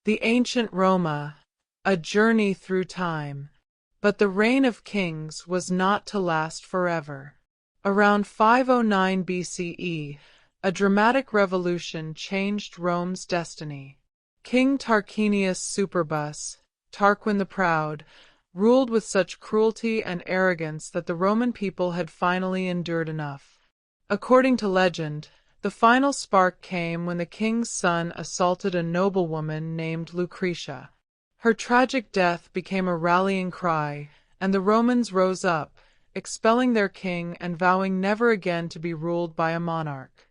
The ancient Roma, a journey through time. But the reign of kings was not to last forever. Around 509 BCE, a dramatic revolution changed Rome's destiny. King Tarquinius Superbus, Tarquin the Proud, ruled with such cruelty and arrogance that the Roman people had finally endured enough. According to legend, the final spark came when the king's son assaulted a noblewoman named Lucretia. Her tragic death became a rallying cry, and the Romans rose up, expelling their king and vowing never again to be ruled by a monarch.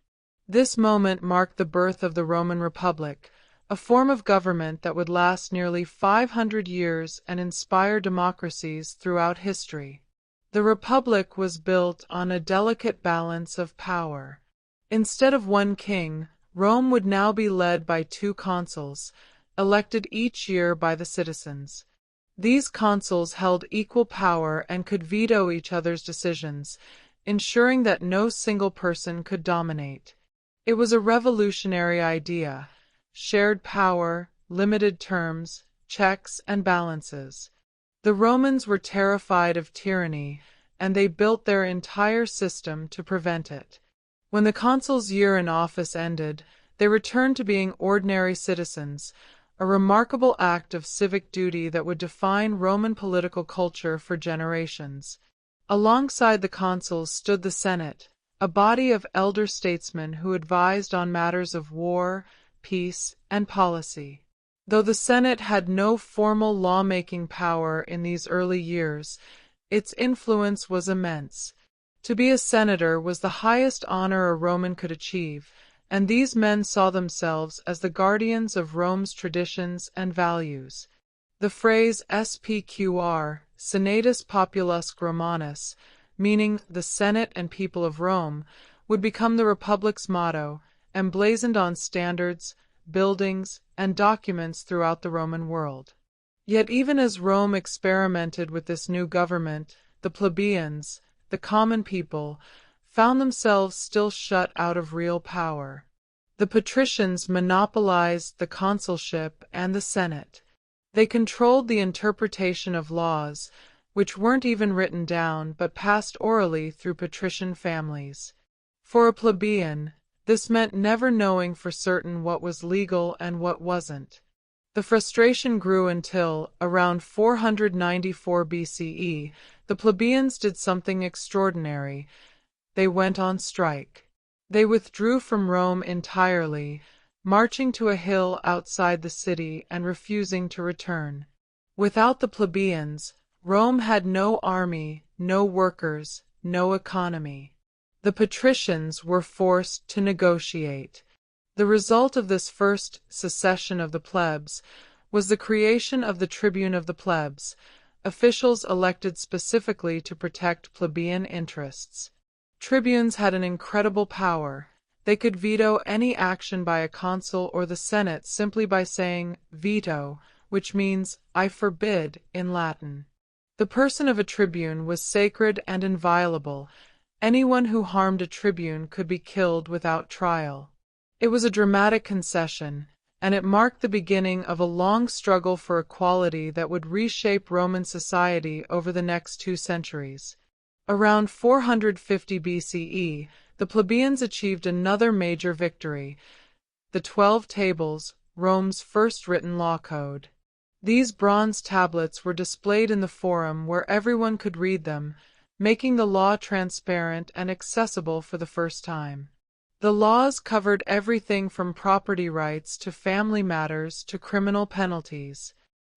This moment marked the birth of the Roman Republic, a form of government that would last nearly 500 years and inspire democracies throughout history. The Republic was built on a delicate balance of power. Instead of one king, Rome would now be led by two consuls, elected each year by the citizens. These consuls held equal power and could veto each other's decisions, ensuring that no single person could dominate. It was a revolutionary idea: shared power, limited terms, checks and balances. The Romans were terrified of tyranny, and they built their entire system to prevent it. When the consul's year in office ended, they returned to being ordinary citizens, a remarkable act of civic duty that would define Roman political culture for generations. Alongside the consuls stood the Senate, a body of elder statesmen who advised on matters of war, peace, and policy. Though the Senate had no formal lawmaking power in these early years, its influence was immense. To be a senator was the highest honor a Roman could achieve, and these men saw themselves as the guardians of Rome's traditions and values. The phrase SPQR, Senatus Populusque Romanus, meaning the Senate and people of Rome, would become the Republic's motto, emblazoned on standards, buildings, and documents throughout the Roman world. Yet even as Rome experimented with this new government, the plebeians, the common people, found themselves still shut out of real power. The patricians monopolized the consulship and the Senate. They controlled the interpretation of laws, which weren't even written down but passed orally through patrician families. For a plebeian, this meant never knowing for certain what was legal and what wasn't. The frustration grew until, around 494 BCE, the plebeians did something extraordinary. They went on strike. They withdrew from Rome entirely, marching to a hill outside the city and refusing to return. Without the plebeians, Rome had no army, no workers, no economy. The patricians were forced to negotiate. The result of this first secession of the plebs was the creation of the tribune of the plebs, officials elected specifically to protect plebeian interests. Tribunes had an incredible power. They could veto any action by a consul or the Senate simply by saying veto, which means I forbid in Latin. The person of a tribune was sacred and inviolable. Anyone who harmed a tribune could be killed without trial. It was a dramatic concession, and it marked the beginning of a long struggle for equality that would reshape Roman society over the next 2 centuries. Around 450 BCE, the plebeians achieved another major victory: the 12 Tables, Rome's first written law code. These bronze tablets were displayed in the Forum where everyone could read them, making the law transparent and accessible for the first time. The laws covered everything from property rights to family matters to criminal penalties.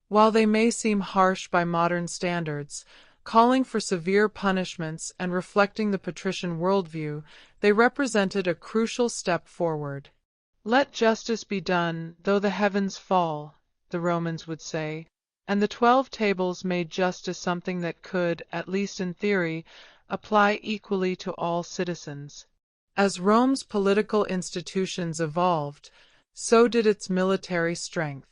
While they may seem harsh by modern standards, calling for severe punishments and reflecting the patrician worldview, they represented a crucial step forward. Let justice be done, though the heavens fall, the Romans would say, and the 12 Tables made justice something that could, at least in theory, apply equally to all citizens. As Rome's political institutions evolved, so did its military strength.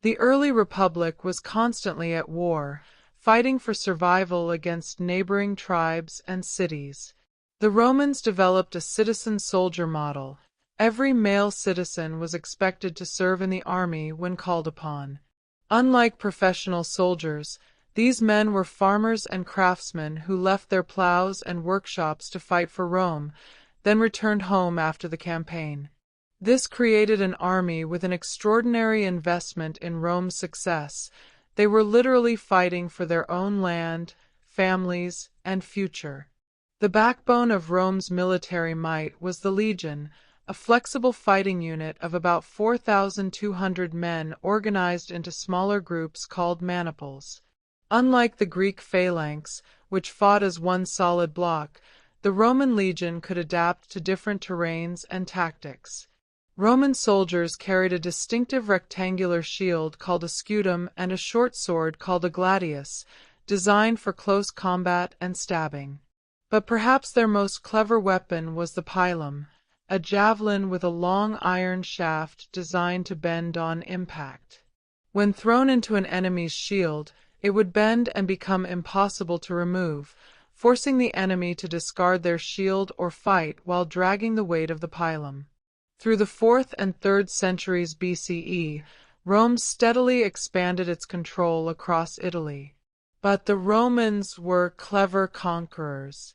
The early republic was constantly at war, fighting for survival against neighboring tribes and cities. The Romans developed a citizen-soldier model. Every male citizen was expected to serve in the army when called upon. Unlike professional soldiers, these men were farmers and craftsmen who left their plows and workshops to fight for Rome, then returned home after the campaign. This created an army with an extraordinary investment in Rome's success. They were literally fighting for their own land, families, and future. The backbone of Rome's military might was the legion, a flexible fighting unit of about 4,200 men organized into smaller groups called maniples. Unlike the Greek phalanx, which fought as one solid block, the Roman legion could adapt to different terrains and tactics. Roman soldiers carried a distinctive rectangular shield called a scutum and a short sword called a gladius, designed for close combat and stabbing. But perhaps their most clever weapon was the pilum, a javelin with a long iron shaft designed to bend on impact. When thrown into an enemy's shield, it would bend and become impossible to remove, forcing the enemy to discard their shield or fight while dragging the weight of the pilum. Through the 4th and 3rd centuries BCE, Rome steadily expanded its control across Italy. But the Romans were clever conquerors.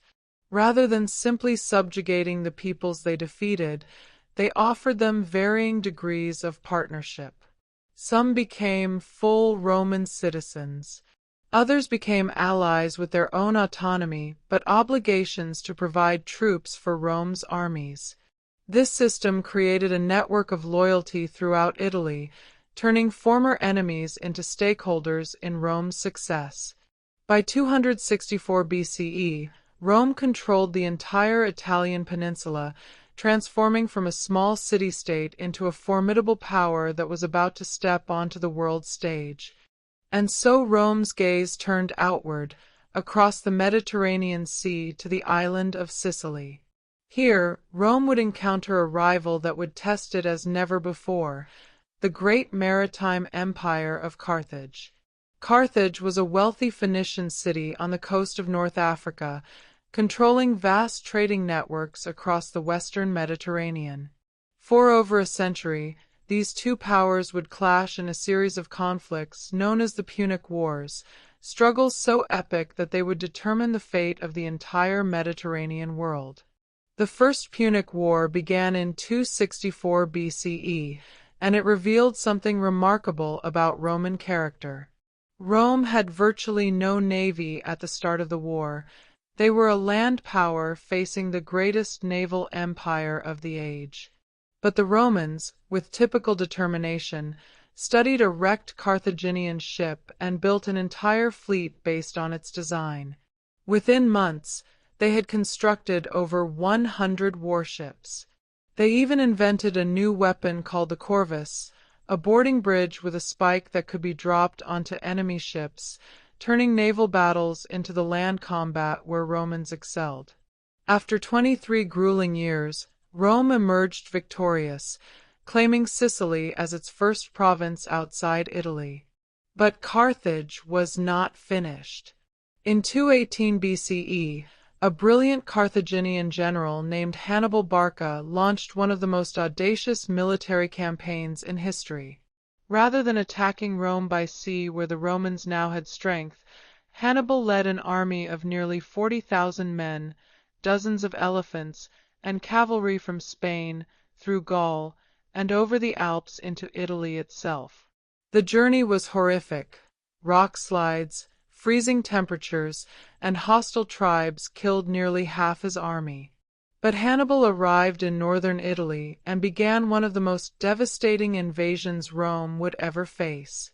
Rather than simply subjugating the peoples they defeated, they offered them varying degrees of partnership. Some became full Roman citizens. Others became allies with their own autonomy but obligations to provide troops for Rome's armies. This system created a network of loyalty throughout Italy, turning former enemies into stakeholders in Rome's success. By 264 BCE, Rome controlled the entire Italian peninsula, transforming from a small city-state into a formidable power that was about to step onto the world stage. And so Rome's gaze turned outward, across the Mediterranean Sea to the island of Sicily. Here, Rome would encounter a rival that would test it as never before, the great maritime empire of Carthage. Carthage was a wealthy Phoenician city on the coast of North Africa, controlling vast trading networks across the western Mediterranean. For over a century, these two powers would clash in a series of conflicts known as the Punic Wars, struggles so epic that they would determine the fate of the entire Mediterranean world. The First Punic War began in 264 BCE, and it revealed something remarkable about Roman character. Rome had virtually no navy at the start of the war. They were a land power facing the greatest naval empire of the age. But the Romans, with typical determination, studied a wrecked Carthaginian ship and built an entire fleet based on its design. Within months, they had constructed over 100 warships. They even invented a new weapon called the corvus, a boarding bridge with a spike that could be dropped onto enemy ships, turning naval battles into the land combat where Romans excelled. After 23 grueling years, Rome emerged victorious, claiming Sicily as its first province outside Italy. But Carthage was not finished. In 218 BCE, a brilliant Carthaginian general named Hannibal Barca launched one of the most audacious military campaigns in history. Rather than attacking Rome by sea where the Romans now had strength, Hannibal led an army of nearly 40,000 men, dozens of elephants, and cavalry from Spain, through Gaul, and over the Alps into Italy itself. The journey was horrific. Rock slides, freezing temperatures, and hostile tribes killed nearly half his army. But Hannibal arrived in northern Italy and began one of the most devastating invasions Rome would ever face.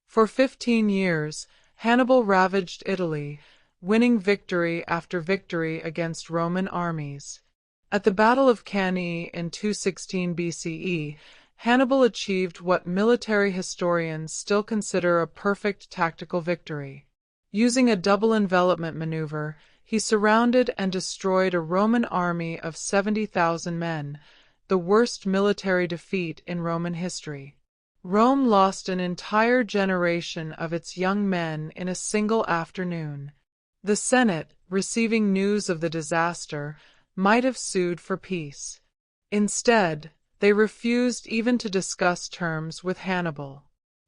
For 15 years, Hannibal ravaged Italy, winning victory after victory against Roman armies. At the Battle of Cannae in 216 BCE, Hannibal achieved what military historians still consider a perfect tactical victory. Using a double envelopment maneuver, he surrounded and destroyed a Roman army of 70,000 men, the worst military defeat in Roman history. Rome lost an entire generation of its young men in a single afternoon. The Senate, receiving news of the disaster, might have sued for peace. Instead, They refused even to discuss terms with Hannibal.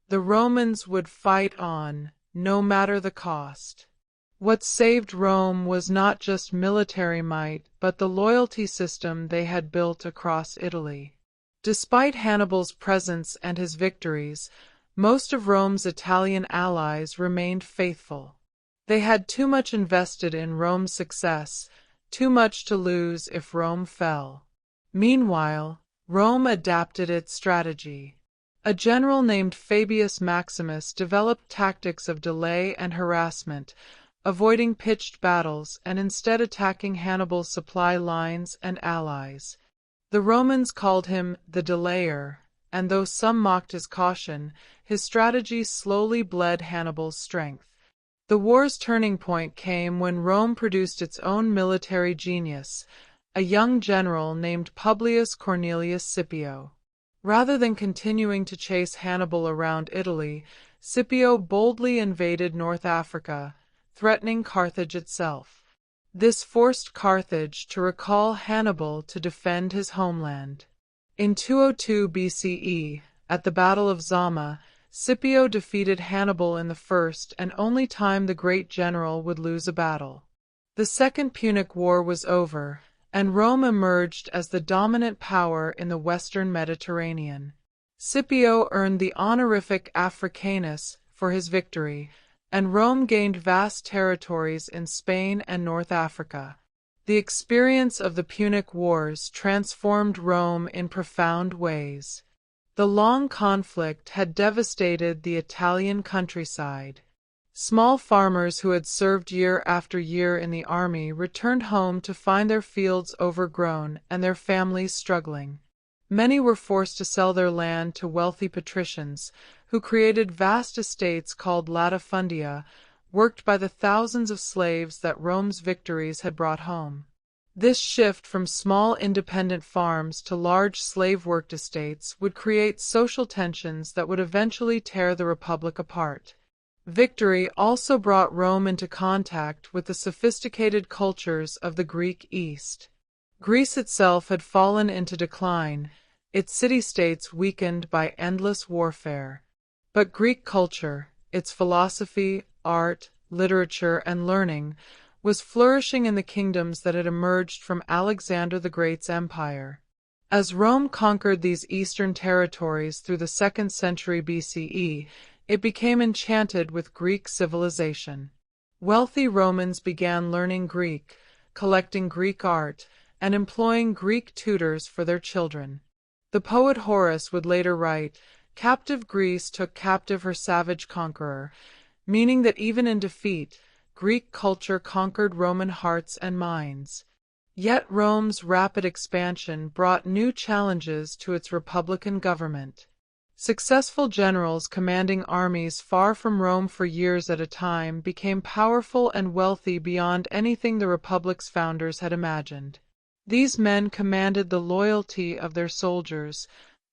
The Romans would fight on, no matter the cost. What saved Rome was not just military might, but the loyalty system they had built across Italy. Despite Hannibal's presence and his victories, most of Rome's Italian allies remained faithful. They had too much invested in Rome's success, too much to lose if Rome fell. Meanwhile, Rome adapted its strategy. A general named Fabius Maximus developed tactics of delay and harassment, avoiding pitched battles and instead attacking Hannibal's supply lines and allies. The Romans called him the delayer, and though some mocked his caution, his strategy slowly bled Hannibal's strength. The war's turning point came when Rome produced its own military genius, a young general named Publius Cornelius Scipio. Rather than continuing to chase Hannibal around Italy, Scipio boldly invaded North Africa, threatening Carthage itself. This forced Carthage to recall Hannibal to defend his homeland. In 202 BCE, at the Battle of Zama, Scipio defeated Hannibal in the first and only time the great general would lose a battle. The Second Punic War was over, and Rome emerged as the dominant power in the western Mediterranean. Scipio earned the honorific Africanus for his victory, and Rome gained vast territories in Spain and North Africa. The experience of the Punic Wars transformed Rome in profound ways. The long conflict had devastated the Italian countryside. Small farmers who had served year after year in the army returned home to find their fields overgrown and their families struggling. Many were forced to sell their land to wealthy patricians, who created vast estates called latifundia, worked by the thousands of slaves that Rome's victories had brought home. This shift from small independent farms to large slave-worked estates would create social tensions that would eventually tear the Republic apart. Victory also brought Rome into contact with the sophisticated cultures of the Greek East. Greece itself had fallen into decline, its city-states weakened by endless warfare. But Greek culture, its philosophy, art, literature, and learning, was flourishing in the kingdoms that had emerged from Alexander the Great's empire. As Rome conquered these eastern territories through the 2nd century BCE, it became enchanted with Greek civilization. Wealthy Romans began learning Greek, collecting Greek art, and employing Greek tutors for their children. The poet Horace would later write, "Captive Greece took captive her savage conqueror," meaning that even in defeat, Greek culture conquered Roman hearts and minds. Yet Rome's rapid expansion brought new challenges to its republican government. Successful generals commanding armies far from Rome for years at a time became powerful and wealthy beyond anything the Republic's founders had imagined. These men commanded the loyalty of their soldiers,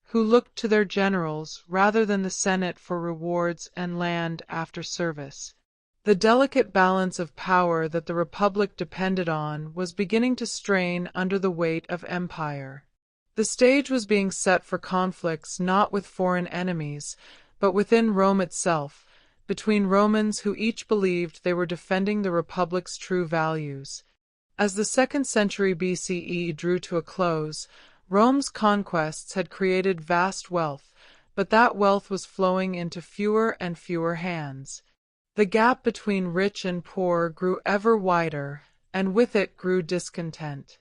who looked to their generals rather than the Senate for rewards and land after service. The delicate balance of power that the Republic depended on was beginning to strain under the weight of empire. The stage was being set for conflicts not with foreign enemies, but within Rome itself, between Romans who each believed they were defending the Republic's true values. As the 2nd century BCE drew to a close, Rome's conquests had created vast wealth, but that wealth was flowing into fewer and fewer hands. The gap between rich and poor grew ever wider, and with it grew discontent.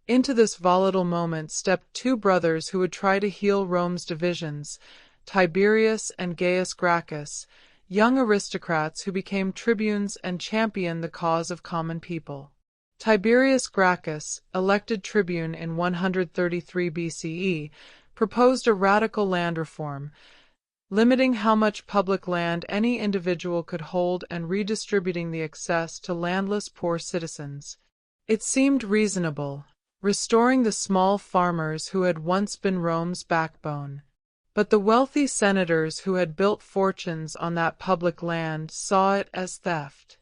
Into this volatile moment stepped two brothers who would try to heal Rome's divisions, Tiberius and Gaius Gracchus, young aristocrats who became tribunes and championed the cause of common people. Tiberius Gracchus, elected tribune in 133 BCE, proposed a radical land reform, limiting how much public land any individual could hold and redistributing the excess to landless poor citizens. It seemed reasonable, restoring the small farmers who had once been Rome's backbone. But the wealthy senators who had built fortunes on that public land saw it as theft.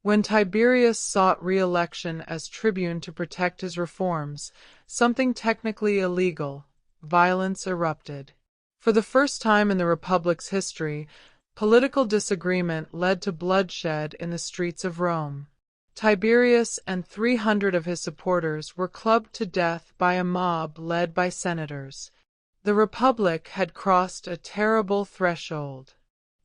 When Tiberius sought re-election as tribune to protect his reforms, something technically illegal, violence erupted. For the first time in the Republic's history, political disagreement led to bloodshed in the streets of Rome. Tiberius and 300 of his supporters were clubbed to death by a mob led by senators. The Republic had crossed a terrible threshold.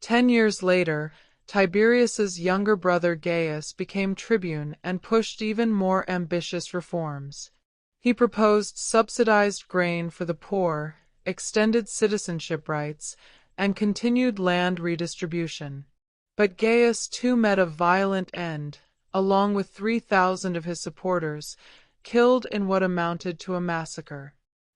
10 years later, Tiberius's younger brother Gaius became tribune and pushed even more ambitious reforms. He proposed subsidized grain for the poor, extended citizenship rights, and continued land redistribution. But Gaius too met a violent end, along with 3,000 of his supporters, killed in what amounted to a massacre.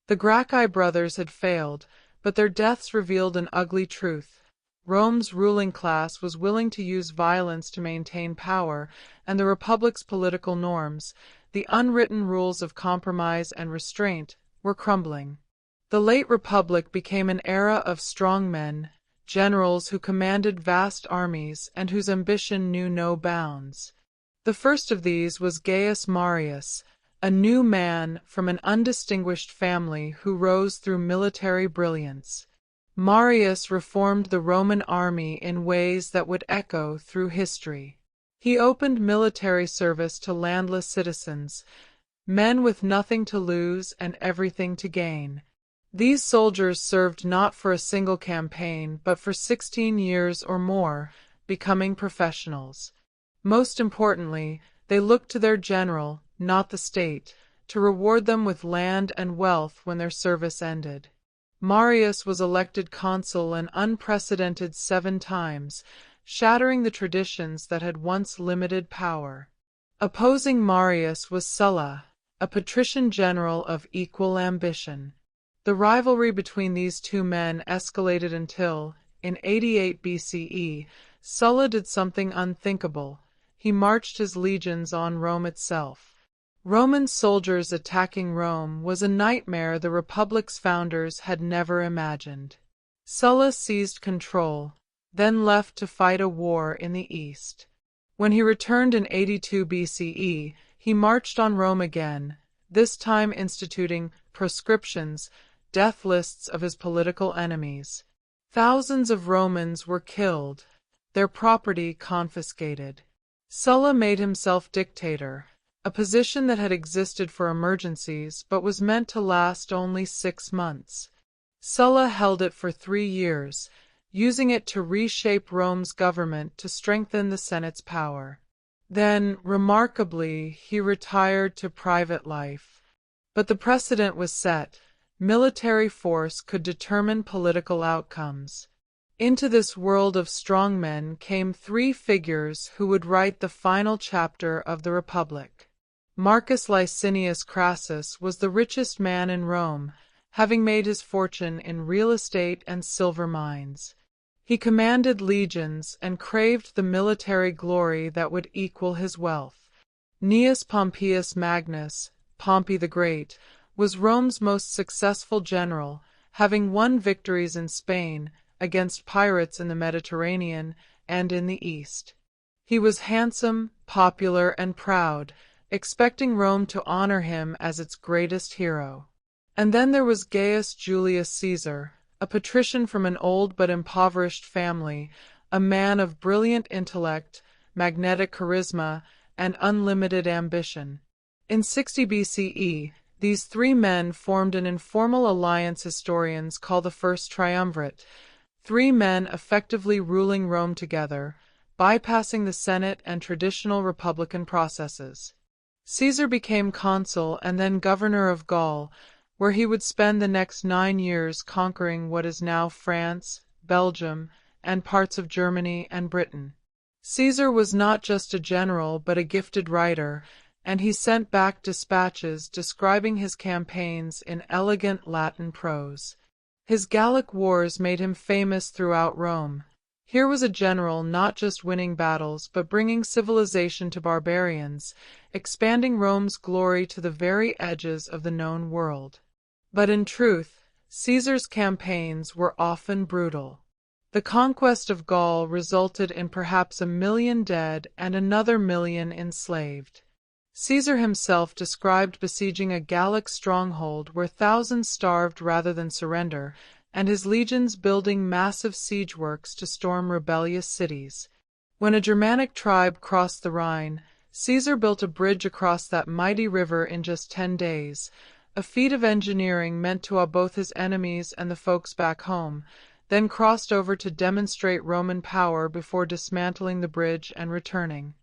The Gracchi brothers had failed, but their deaths revealed an ugly truth. Rome's ruling class was willing to use violence to maintain power, and the Republic's political norms, the unwritten rules of compromise and restraint, were crumbling. The late Republic became an era of strong men, generals who commanded vast armies and whose ambition knew no bounds. The first of these was Gaius Marius, a new man from an undistinguished family who rose through military brilliance. Marius reformed the Roman army in ways that would echo through history. He opened military service to landless citizens, men with nothing to lose and everything to gain. These soldiers served not for a single campaign, but for 16 years or more, becoming professionals. Most importantly, they looked to their general, not the state, to reward them with land and wealth when their service ended. Marius was elected consul an unprecedented 7 times, shattering the traditions that had once limited power. Opposing Marius was Sulla, a patrician general of equal ambition. The rivalry between these two men escalated until, in 88 BCE, Sulla did something unthinkable. He marched his legions on Rome itself. Roman soldiers attacking Rome was a nightmare the Republic's founders had never imagined. Sulla seized control, then left to fight a war in the east. When he returned in 82 BCE, he marched on Rome again, this time instituting proscriptions, death lists of his political enemies. Thousands of Romans were killed, their property confiscated. Sulla made himself dictator, a position that had existed for emergencies but was meant to last only 6 months. Sulla held it for 3 years, using it to reshape Rome's government to strengthen the Senate's power. Then, remarkably, he retired to private life. But the precedent was set. Military force could determine political outcomes. Into this world of strong men came 3 figures who would write the final chapter of the Republic. Marcus Licinius Crassus was the richest man in Rome, having made his fortune in real estate and silver mines. He commanded legions and craved the military glory that would equal his wealth. Gnaeus Pompeius Magnus, Pompey the Great, was Rome's most successful general, having won victories in Spain, against pirates in the Mediterranean and in the East. He was handsome, popular, and proud, expecting Rome to honor him as its greatest hero. And then there was Gaius Julius Caesar, a patrician from an old but impoverished family, a man of brilliant intellect, magnetic charisma, and unlimited ambition. In 60 BCE, these 3 men formed an informal alliance historians call the First Triumvirate, 3 men effectively ruling Rome together, bypassing the Senate and traditional republican processes. Caesar became consul and then governor of Gaul, where he would spend the next 9 years conquering what is now France, Belgium, and parts of Germany and Britain. Caesar was not just a general but a gifted writer, and he sent back dispatches describing his campaigns in elegant Latin prose. His Gallic wars made him famous throughout Rome. Here was a general not just winning battles but bringing civilization to barbarians, expanding Rome's glory to the very edges of the known world. But in truth, Caesar's campaigns were often brutal. The conquest of Gaul resulted in perhaps 1 million dead and another million enslaved. Caesar himself described besieging a Gallic stronghold where thousands starved rather than surrender, and his legions building massive siege works to storm rebellious cities. When a Germanic tribe crossed the Rhine, Caesar built a bridge across that mighty river in just 10 days, a feat of engineering meant to awe both his enemies and the folks back home, then crossed over to demonstrate Roman power before dismantling the bridge and returning.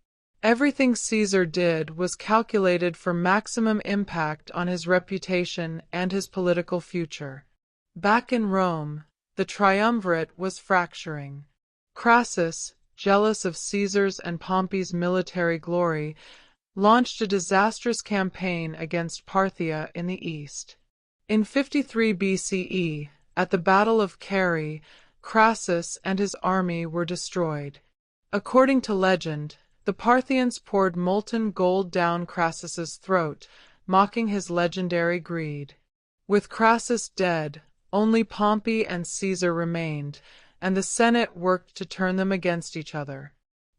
Everything Caesar did was calculated for maximum impact on his reputation and his political future. Back in Rome, the triumvirate was fracturing. Crassus, jealous of Caesar's and Pompey's military glory, launched a disastrous campaign against Parthia in the east. In 53 BCE, at the Battle of Carrhae, Crassus and his army were destroyed. According to legend, the Parthians poured molten gold down Crassus's throat, mocking his legendary greed. With Crassus dead, only Pompey and Caesar remained, and the Senate worked to turn them against each other.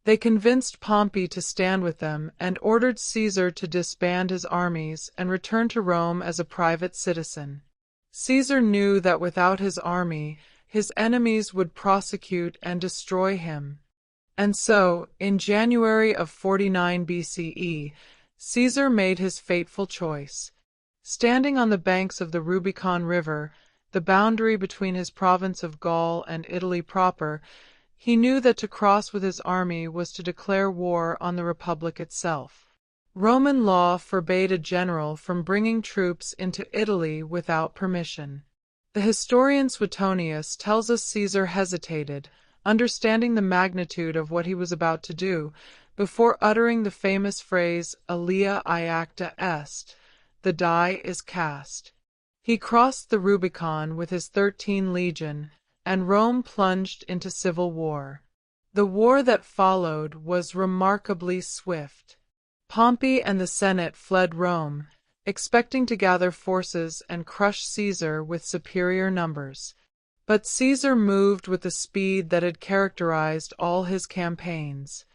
They convinced Pompey to stand with them and ordered Caesar to disband his armies and return to Rome as a private citizen. Caesar knew that without his army, his enemies would prosecute and destroy him. And so, in January of 49 BCE, Caesar made his fateful choice. Standing on the banks of the Rubicon River, the boundary between his province of Gaul and Italy proper, he knew that to cross with his army was to declare war on the Republic itself. Roman law forbade a general from bringing troops into Italy without permission. The historian Suetonius tells us Caesar hesitated, understanding the magnitude of what he was about to do, before uttering the famous phrase, Alia iacta est, the die is cast. He crossed the Rubicon with his 13 legion, and Rome plunged into civil war. The war that followed was remarkably swift. Pompey and the Senate fled Rome, expecting to gather forces and crush Caesar with superior numbers. But Caesar moved with the speed that had characterized all his campaigns.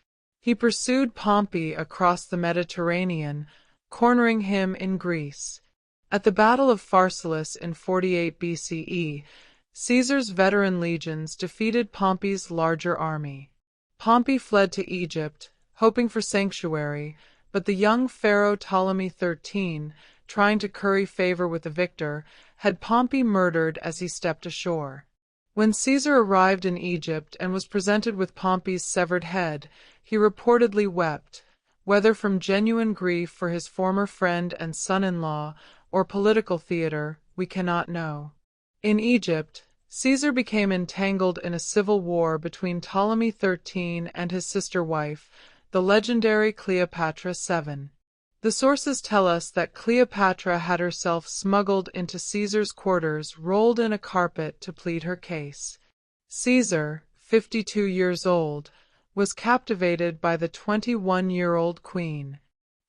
He pursued Pompey across the Mediterranean, cornering him in Greece. At the Battle of Pharsalus in 48 BCE, Caesar's veteran legions defeated Pompey's larger army. Pompey fled to Egypt, hoping for sanctuary, but the young pharaoh Ptolemy XIII, trying to curry favor with the victor, had Pompey murdered as he stepped ashore. When Caesar arrived in Egypt and was presented with Pompey's severed head, he reportedly wept, whether from genuine grief for his former friend and son-in-law or political theater, we cannot know. In Egypt, Caesar became entangled in a civil war between Ptolemy XIII and his sister wife, the legendary Cleopatra VII. The sources tell us that Cleopatra had herself smuggled into Caesar's quarters, rolled in a carpet to plead her case. Caesar, 52 years old, was captivated by the 21-year-old queen.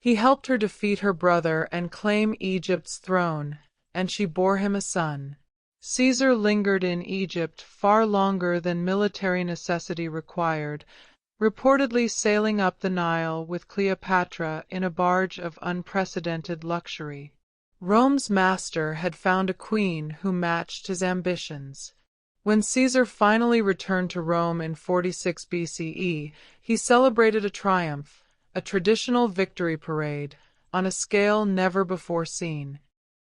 He helped her defeat her brother and claim Egypt's throne, and she bore him a son. Caesar lingered in Egypt far longer than military necessity required, reportedly sailing up the Nile with Cleopatra in a barge of unprecedented luxury. Rome's master had found a queen who matched his ambitions. When Caesar finally returned to Rome in 46 BCE, he celebrated a triumph, a traditional victory parade, on a scale never before seen.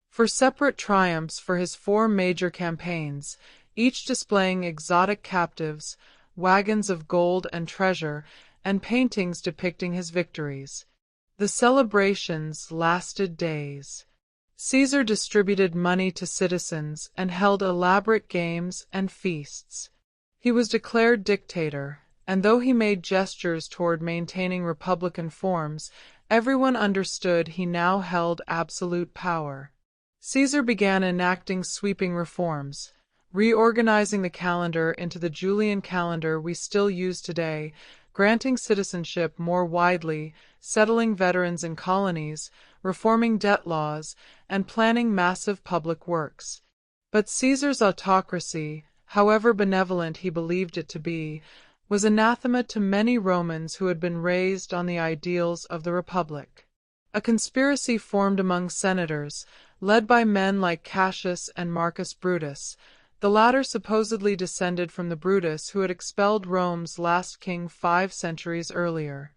For separate triumphs for his 4 major campaigns, each displaying exotic captives, wagons of gold and treasure, and paintings depicting his victories. The celebrations lasted days. Caesar distributed money to citizens and held elaborate games and feasts. He was declared dictator, and though he made gestures toward maintaining republican forms, everyone understood he now held absolute power. Caesar began enacting sweeping reforms, reorganizing the calendar into the Julian calendar we still use today, granting citizenship more widely, settling veterans in colonies, reforming debt laws, and planning massive public works. But Caesar's autocracy, however benevolent he believed it to be, was anathema to many Romans who had been raised on the ideals of the Republic. A conspiracy formed among senators, led by men like Cassius and Marcus Brutus. The latter supposedly descended from the Brutus who had expelled Rome's last king 5 centuries earlier.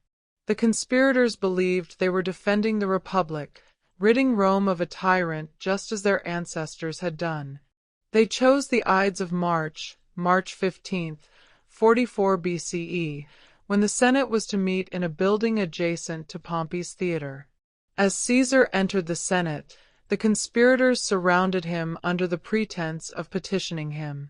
The conspirators believed they were defending the Republic, ridding Rome of a tyrant just as their ancestors had done. They chose the Ides of March, March 15th, 44 BCE, when the Senate was to meet in a building adjacent to Pompey's theater. As Caesar entered the Senate, the conspirators surrounded him under the pretense of petitioning him.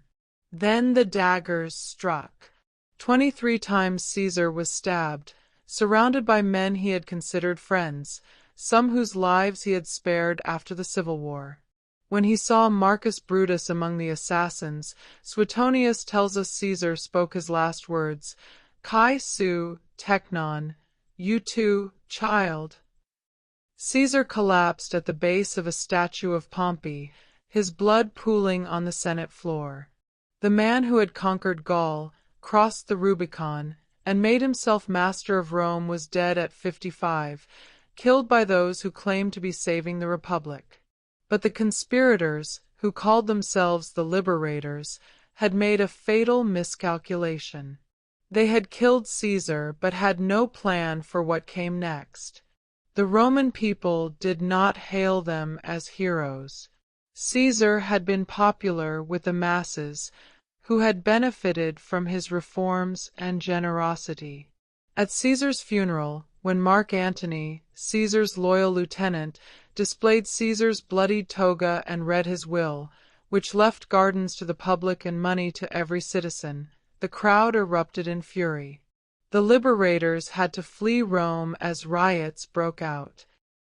Then the daggers struck. 23 times Caesar was stabbed, surrounded by men he had considered friends, some whose lives he had spared after the Civil War. When he saw Marcus Brutus among the assassins, Suetonius tells us Caesar spoke his last words, "Kai su, teknon, you too, child." Caesar collapsed at the base of a statue of Pompey, his blood pooling on the Senate floor. The man who had conquered Gaul, crossed the Rubicon, and made himself master of Rome was dead at 55, killed by those who claimed to be saving the Republic. But the conspirators, who called themselves the Liberators, had made a fatal miscalculation. They had killed Caesar but had no plan for what came next. The Roman people did not hail them as heroes. Caesar had been popular with the masses, who had benefited from his reforms and generosity. At Caesar's funeral, when Mark Antony, Caesar's loyal lieutenant, displayed Caesar's bloodied toga and read his will, which left gardens to the public and money to every citizen, the crowd erupted in fury. The liberators had to flee Rome as riots broke out.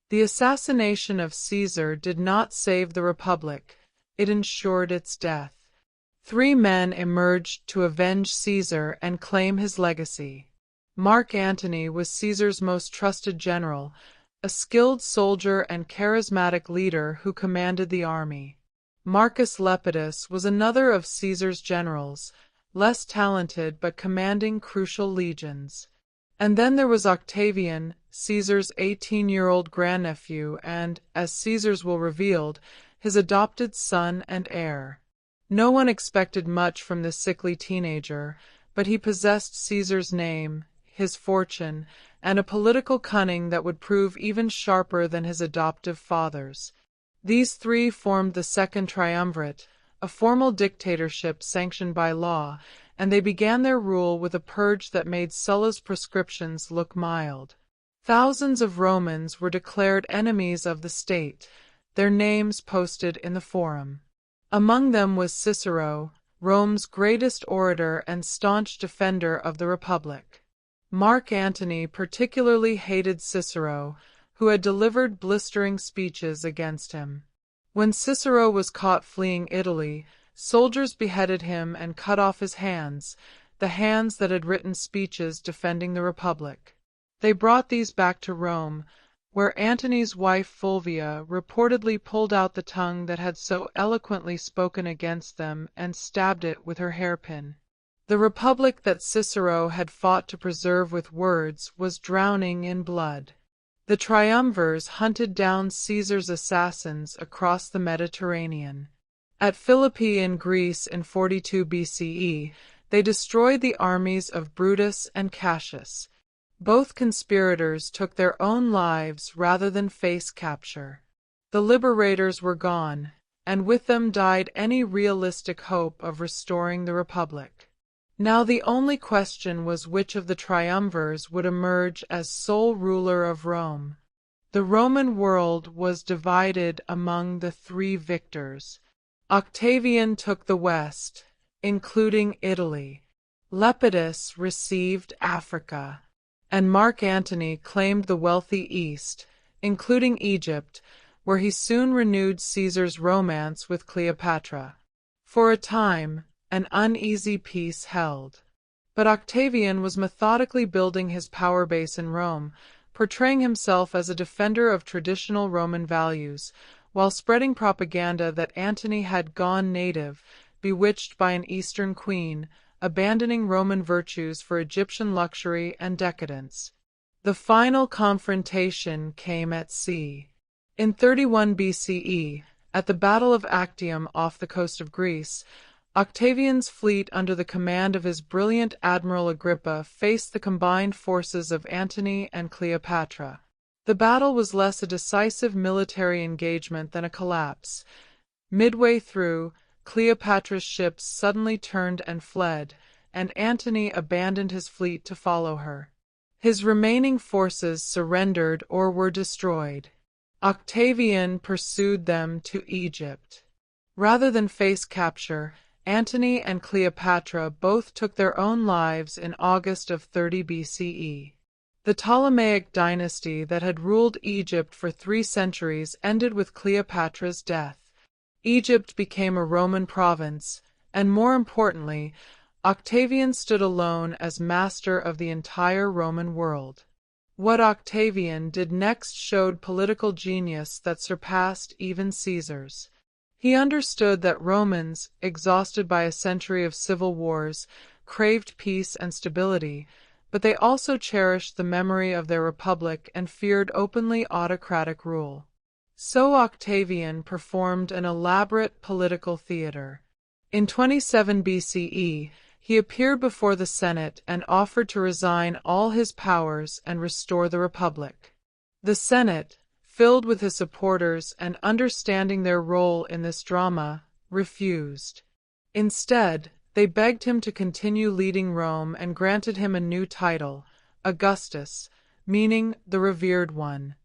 The assassination of Caesar did not save the Republic, it ensured its death. 3 men emerged to avenge Caesar and claim his legacy. Mark Antony was Caesar's most trusted general, a skilled soldier and charismatic leader who commanded the army. Marcus Lepidus was another of Caesar's generals, less talented but commanding crucial legions. And then there was Octavian, Caesar's 18-year-old grandnephew and, as Caesar's will revealed, his adopted son and heir. No one expected much from this sickly teenager, but he possessed Caesar's name, his fortune, and a political cunning that would prove even sharper than his adoptive father's. These 3 formed the Second Triumvirate, a formal dictatorship sanctioned by law, and they began their rule with a purge that made Sulla's prescriptions look mild. Thousands of Romans were declared enemies of the state, their names posted in the Forum. Among them was Cicero, Rome's greatest orator and staunch defender of the Republic. Mark Antony particularly hated Cicero, who had delivered blistering speeches against him. When Cicero was caught fleeing Italy, soldiers beheaded him and cut off his hands, the hands that had written speeches defending the Republic. They brought these back to Rome, where Antony's wife Fulvia reportedly pulled out the tongue that had so eloquently spoken against them and stabbed it with her hairpin. The Republic that Cicero had fought to preserve with words was drowning in blood. The triumvirs hunted down Caesar's assassins across the Mediterranean. At Philippi in Greece in 42 BCE, they destroyed the armies of Brutus and Cassius. Both conspirators took their own lives rather than face capture. The liberators were gone, and with them died any realistic hope of restoring the Republic. Now the only question was which of the triumvirs would emerge as sole ruler of Rome. The Roman world was divided among the 3 victors. Octavian took the west, including Italy. Lepidus received Africa, and Mark Antony claimed the wealthy east, including Egypt, where he soon renewed Caesar's romance with Cleopatra. For a time, an uneasy peace held. But Octavian was methodically building his power base in Rome, portraying himself as a defender of traditional Roman values, while spreading propaganda that Antony had gone native, bewitched by an Eastern queen, abandoning Roman virtues for Egyptian luxury and decadence. The final confrontation came at sea. In 31 BCE, at the Battle of Actium off the coast of Greece, Octavian's fleet under the command of his brilliant Admiral Agrippa faced the combined forces of Antony and Cleopatra. The battle was less a decisive military engagement than a collapse. Midway through, Cleopatra's ships suddenly turned and fled, and Antony abandoned his fleet to follow her. His remaining forces surrendered or were destroyed. Octavian pursued them to Egypt. Rather than face capture, Antony and Cleopatra both took their own lives in August of 30 BCE. The Ptolemaic dynasty that had ruled Egypt for 3 centuries ended with Cleopatra's death. Egypt became a Roman province, and more importantly, Octavian stood alone as master of the entire Roman world. What Octavian did next showed political genius that surpassed even Caesar's. He understood that Romans, exhausted by a century of civil wars, craved peace and stability, but they also cherished the memory of their republic and feared openly autocratic rule. So Octavian performed an elaborate political theater. In 27 BCE, he appeared before the Senate and offered to resign all his powers and restore the republic. The Senate, filled with his supporters and understanding their role in this drama, refused. Instead, they begged him to continue leading Rome and granted him a new title, Augustus, meaning the revered one.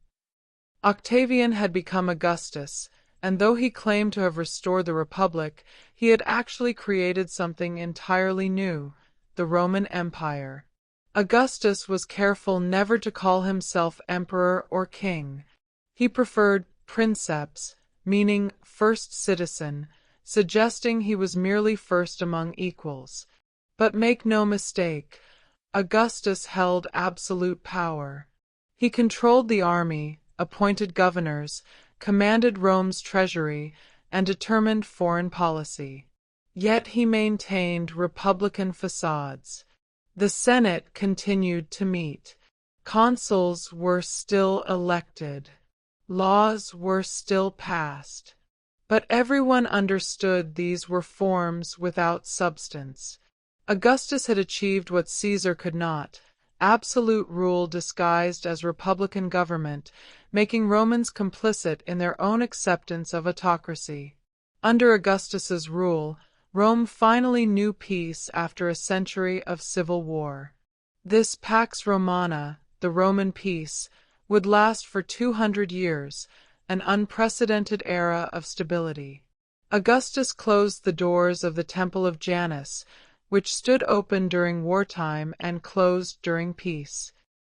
Octavian had become Augustus, and though he claimed to have restored the Republic, he had actually created something entirely new, the Roman Empire. Augustus was careful never to call himself emperor or king. He preferred princeps, meaning first citizen, suggesting he was merely first among equals. But make no mistake, Augustus held absolute power. He controlled the army, appointed governors, commanded Rome's treasury, and determined foreign policy. Yet he maintained republican facades. The Senate continued to meet. Consuls were still elected. Laws were still passed. But everyone understood these were forms without substance. Augustus had achieved what Caesar could not, absolute rule disguised as republican government, making Romans complicit in their own acceptance of autocracy. Under Augustus's rule, Rome finally knew peace after a century of civil war. This Pax Romana, the Roman peace, would last for 200 years, an unprecedented era of stability. Augustus closed the doors of the Temple of Janus, which stood open during wartime and closed during peace.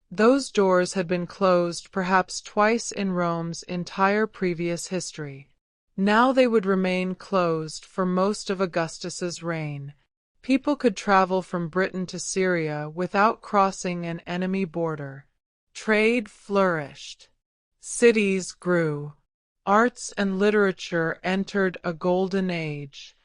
Those doors had been closed perhaps twice in Rome's entire previous history. Now they would remain closed for most of Augustus's reign. People could travel from Britain to Syria without crossing an enemy border. Trade flourished. Cities grew. Arts and literature entered a golden age.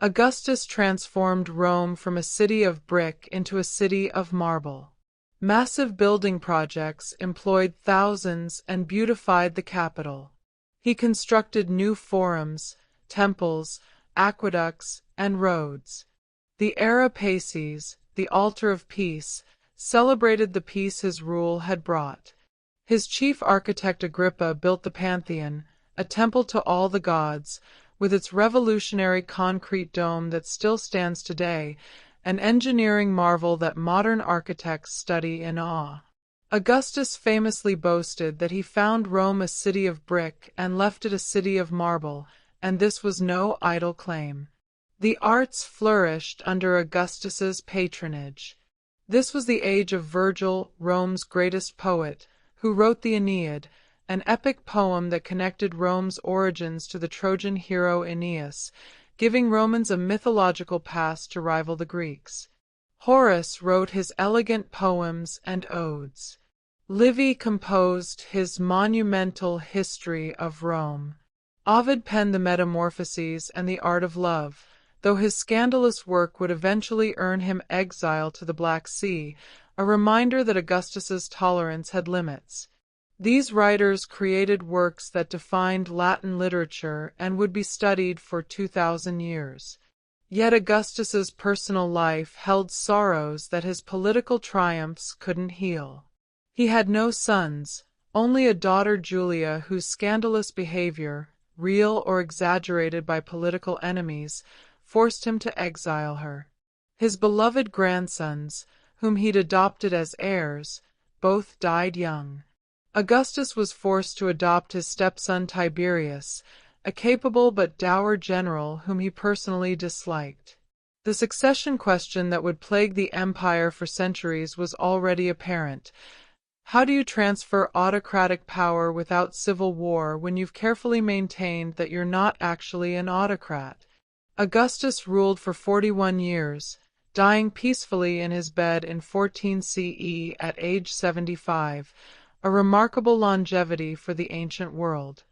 Augustus transformed Rome from a city of brick into a city of marble. Massive building projects employed thousands and beautified the capital. He constructed new forums, temples, aqueducts, and roads. The Era Pacis, the altar of peace, celebrated the peace his rule had brought. His chief architect Agrippa built the Pantheon, a temple to all the gods, with its revolutionary concrete dome that still stands today, an engineering marvel that modern architects study in awe. Augustus famously boasted that he found Rome a city of brick and left it a city of marble, and this was no idle claim. The arts flourished under Augustus's patronage. This was the age of Virgil, Rome's greatest poet, who wrote the Aeneid, an epic poem that connected Rome's origins to the Trojan hero Aeneas, giving Romans a mythological past to rival the Greeks. Horace wrote his elegant poems and odes. Livy composed his monumental History of Rome. Ovid penned the Metamorphoses and the Art of Love. Though his scandalous work would eventually earn him exile to the Black Sea, a reminder that Augustus's tolerance had limits. These writers created works that defined Latin literature and would be studied for 2,000 years. Yet Augustus's personal life held sorrows that his political triumphs couldn't heal. He had no sons, only a daughter Julia whose scandalous behavior, real or exaggerated by political enemies, forced him to exile her. His beloved grandsons, whom he'd adopted as heirs, both died young. Augustus was forced to adopt his stepson Tiberius, a capable but dour general whom he personally disliked. The succession question that would plague the empire for centuries was already apparent. How do you transfer autocratic power without civil war when you've carefully maintained that you're not actually an autocrat? Augustus ruled for 41 years, dying peacefully in his bed in 14 CE at age 75, a remarkable longevity for the ancient world.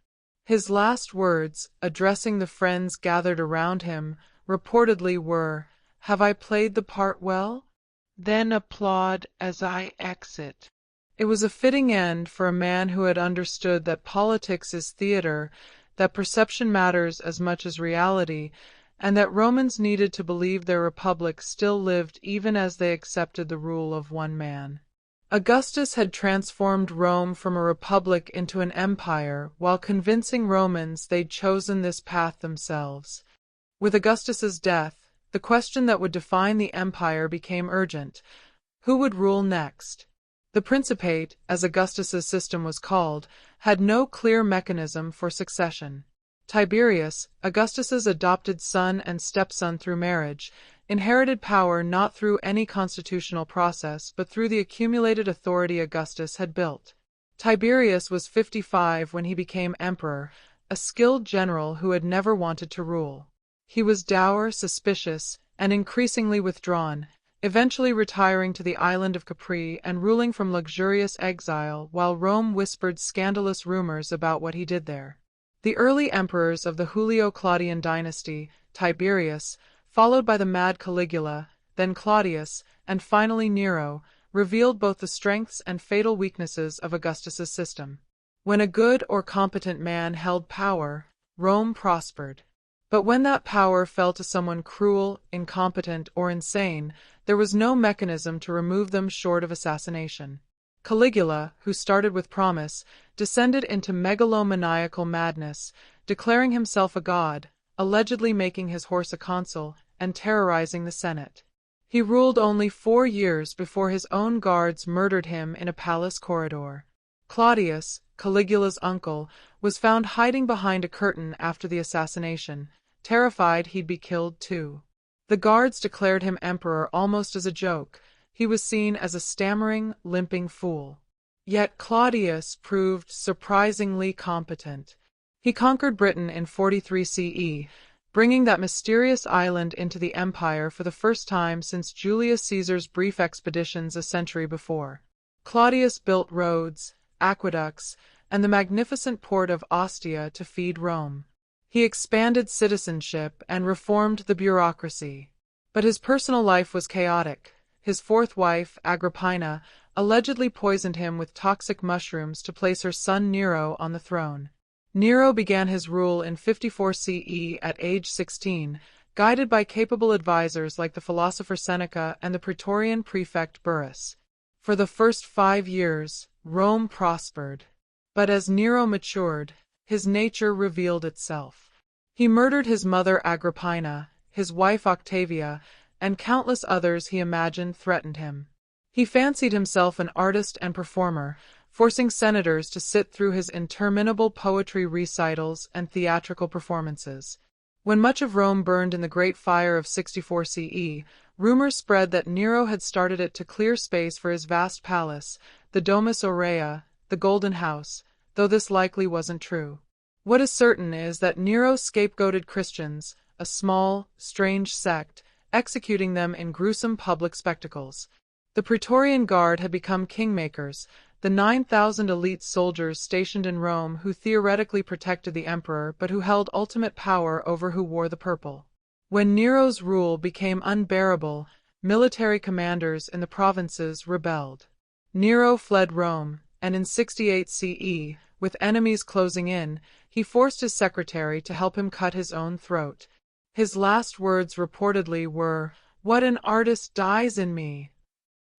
His last words, addressing the friends gathered around him, reportedly were, "Have I played the part well? Then applaud as I exit." It was a fitting end for a man who had understood that politics is theater, that perception matters as much as reality, and that Romans needed to believe their republic still lived even as they accepted the rule of one man. Augustus had transformed Rome from a republic into an empire while convincing Romans they'd chosen this path themselves. With Augustus's death, the question that would define the empire became urgent. Who would rule next? The Principate, as Augustus's system was called, had no clear mechanism for succession. Tiberius, Augustus's adopted son and stepson through marriage, inherited power not through any constitutional process but through the accumulated authority Augustus had built. Tiberius was 55 when he became emperor, a skilled general who had never wanted to rule. He was dour, suspicious, and increasingly withdrawn, eventually retiring to the island of Capri and ruling from luxurious exile while Rome whispered scandalous rumors about what he did there. The early emperors of the Julio-Claudian dynasty, Tiberius, followed by the mad Caligula, then Claudius, and finally Nero, revealed both the strengths and fatal weaknesses of Augustus's system. When a good or competent man held power, Rome prospered. But when that power fell to someone cruel, incompetent, or insane, there was no mechanism to remove them short of assassination. Caligula, who started with promise, descended into megalomaniacal madness, declaring himself a god, allegedly making his horse a consul, and terrorizing the Senate. He ruled only 4 years before his own guards murdered him in a palace corridor. Claudius, Caligula's uncle, was found hiding behind a curtain after the assassination, terrified he'd be killed too. The guards declared him emperor almost as a joke. He was seen as a stammering, limping fool. Yet Claudius proved surprisingly competent. He conquered Britain in 43 CE, bringing that mysterious island into the empire for the first time since Julius Caesar's brief expeditions a century before. Claudius built roads, aqueducts, and the magnificent port of Ostia to feed Rome. He expanded citizenship and reformed the bureaucracy. But his personal life was chaotic. His fourth wife, Agrippina, allegedly poisoned him with toxic mushrooms to place her son Nero on the throne. Nero began his rule in 54 CE at age 16, guided by capable advisors like the philosopher Seneca and the Praetorian prefect Burrus. For the first 5 years, Rome prospered. But as Nero matured, his nature revealed itself. He murdered his mother Agrippina, his wife Octavia, and countless others he imagined threatened him. He fancied himself an artist and performer, forcing senators to sit through his interminable poetry recitals and theatrical performances. When much of Rome burned in the Great Fire of 64 CE, rumors spread that Nero had started it to clear space for his vast palace, the Domus Aurea, the Golden House, though this likely wasn't true. What is certain is that Nero scapegoated Christians, a small, strange sect, executing them in gruesome public spectacles. The Praetorian Guard had become kingmakers, the 9,000 elite soldiers stationed in Rome who theoretically protected the emperor but who held ultimate power over who wore the purple. When Nero's rule became unbearable, military commanders in the provinces rebelled. Nero fled Rome, and in 68 CE, with enemies closing in, he forced his secretary to help him cut his own throat. His last words reportedly were, "What an artist dies in me."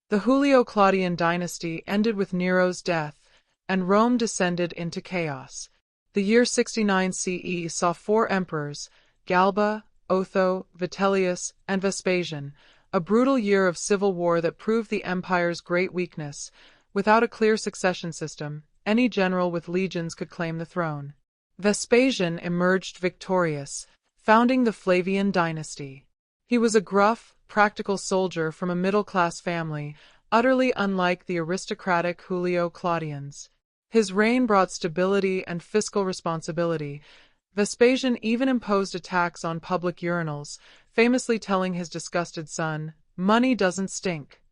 The Julio-Claudian dynasty ended with Nero's death, and Rome descended into chaos. The year 69 CE saw four emperors, Galba, Otho, Vitellius, and Vespasian, a brutal year of civil war that proved the empire's great weakness. Without a clear succession system, any general with legions could claim the throne. Vespasian emerged victorious, founding the Flavian dynasty. He was a gruff, practical soldier from a middle-class family, utterly unlike the aristocratic Julio-Claudians. His reign brought stability and fiscal responsibility. Vespasian even imposed a tax on public urinals, famously telling his disgusted son, "Money doesn't stink."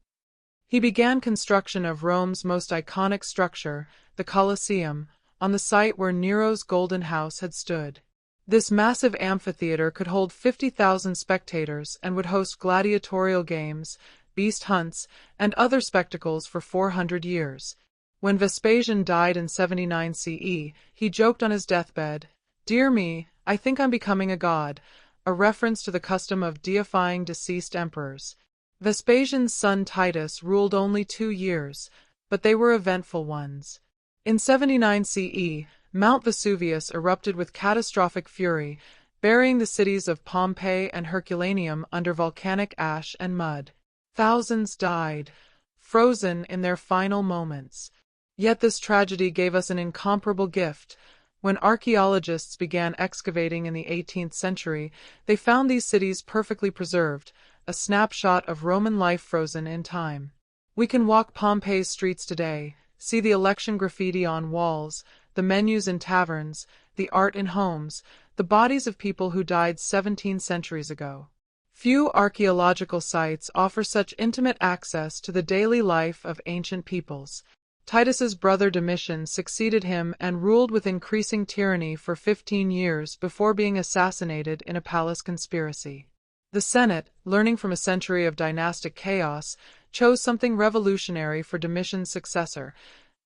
He began construction of Rome's most iconic structure, the Colosseum, on the site where Nero's Golden House had stood. This massive amphitheater could hold 50,000 spectators and would host gladiatorial games, beast hunts, and other spectacles for 400 years. When Vespasian died in 79 CE, he joked on his deathbed, "Dear me, I think I'm becoming a god," a reference to the custom of deifying deceased emperors. Vespasian's son Titus ruled only 2 years, but they were eventful ones. In 79 CE, Mount Vesuvius erupted with catastrophic fury, burying the cities of Pompeii and Herculaneum under volcanic ash and mud. Thousands died, frozen in their final moments. Yet this tragedy gave us an incomparable gift. When archaeologists began excavating in the 18th century, they found these cities perfectly preserved, a snapshot of Roman life frozen in time. We can walk Pompeii's streets today, see the election graffiti on walls, the menus in taverns, the art in homes, the bodies of people who died 17 centuries ago. Few archaeological sites offer such intimate access to the daily life of ancient peoples. Titus's brother Domitian succeeded him and ruled with increasing tyranny for 15 years before being assassinated in a palace conspiracy. The Senate, learning from a century of dynastic chaos, chose something revolutionary for Domitian's successor.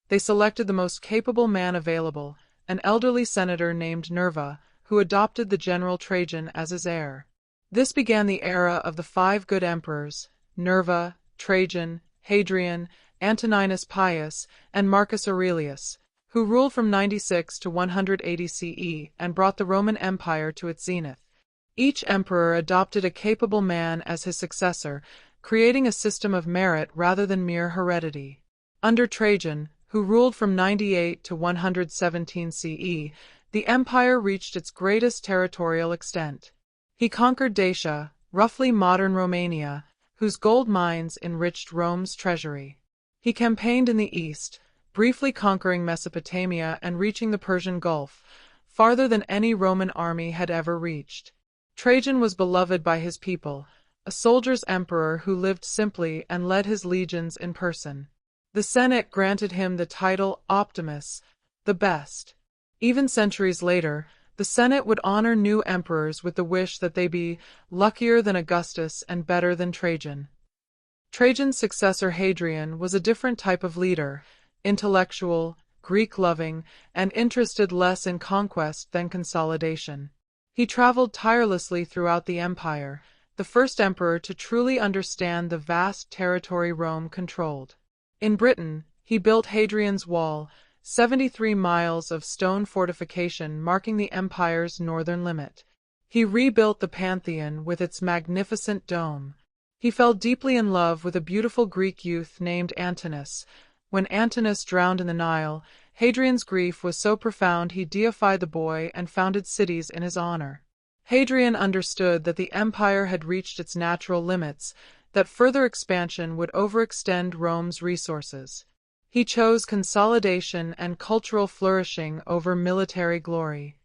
They selected the most capable man available, an elderly senator named Nerva, who adopted the general Trajan as his heir. This began the era of the 5 good emperors, Nerva, Trajan, Hadrian, Antoninus Pius, and Marcus Aurelius, who ruled from 96 to 180 CE and brought the Roman Empire to its zenith. Each emperor adopted a capable man as his successor, creating a system of merit rather than mere heredity. Under Trajan, who ruled from 98 to 117 CE, the empire reached its greatest territorial extent. He conquered Dacia, roughly modern Romania, whose gold mines enriched Rome's treasury. He campaigned in the east, briefly conquering Mesopotamia and reaching the Persian Gulf, farther than any Roman army had ever reached. Trajan was beloved by his people, a soldier's emperor who lived simply and led his legions in person. The Senate granted him the title Optimus, the best. Even centuries later, the Senate would honor new emperors with the wish that they be luckier than Augustus and better than Trajan. Trajan's successor Hadrian was a different type of leader, intellectual, Greek-loving, and interested less in conquest than consolidation. He traveled tirelessly throughout the empire, the first emperor to truly understand the vast territory Rome controlled. In Britain, he built Hadrian's Wall, 73 miles of stone fortification marking the empire's northern limit. He rebuilt the Pantheon with its magnificent dome. He fell deeply in love with a beautiful Greek youth named Antinous. When Antinous drowned in the Nile, Hadrian's grief was so profound he deified the boy and founded cities in his honor. Hadrian understood that the empire had reached its natural limits, that further expansion would overextend Rome's resources. He chose consolidation and cultural flourishing over military glory.